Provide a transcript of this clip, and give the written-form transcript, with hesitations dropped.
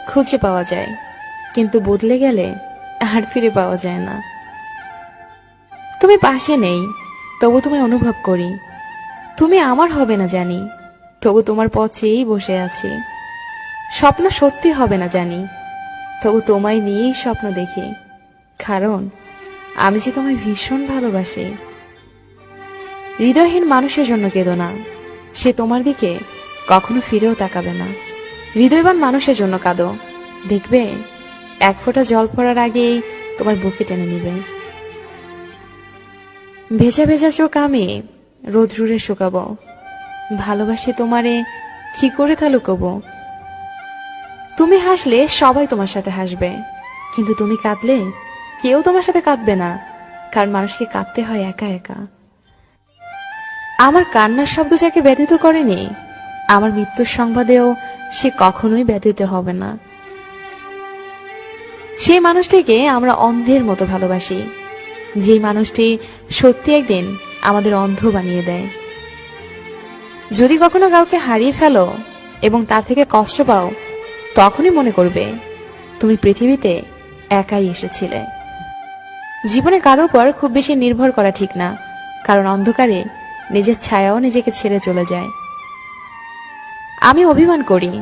খুঁজে পাওয়া যায়, কিন্তু বদলে গেলে আর ফিরে পাওয়া যায় না। তুমি পাশে নেই, তবু তোমায় অনুভব করি। তুমি আমার হবে না জানি, তবু তোমার পথ চেয়েই বসে আছি। স্বপ্ন সত্যি হবে না জানি, তবু তোমায় নিয়েই স্বপ্ন দেখি, কারণ আমি যে তোমায় ভীষণ ভালোবাসি। হৃদয়হীন মানুষের জন্য কেঁদো না, সে তোমার দিকে কখনো ফিরেও তাকাবে না। হৃদয়বান মানুষের জন্য কাঁদো, দেখবে এক ফোঁটা জল পড়ার আগেই তোমার বুকে টেনে নিবে। ভেজা ভেজা চোখ আমি রোদ্রুরে শুকাবো, ভালোবাসি তোমারে কি করে তা লুকোবো। তুমি হাসলে সবাই তোমার সাথে হাসবে, কিন্তু তুমি কাঁদলে কেউ তোমার সাথে কাঁদবে না, কারণ মানুষকে কাঁদতে হয় একা একা। আমার কান্নার শব্দ যাকে ব্যথিত করেনি, আমার মৃত্যুর সংবাদেও সে কখনোই ব্যথিত হবে না। সেই মানুষটিকে আমরা অন্ধের মতো ভালোবাসি, যে মানুষটি সত্যি একদিন আমাদের অন্ধ বানিয়ে দেয়। যদি কখনো কাউকে হারিয়ে ফেলো এবং তার থেকে কষ্ট পাও, তখনই মনে করবে তুমি পৃথিবীতে একাই এসেছিলে। জীবনে কারো উপর খুব বেশি নির্ভর করা ঠিক না, কারণ অন্ধকারে নিজের ছায়াও নিজেকে ছেড়ে চলে যায়। আমি অভিমান করি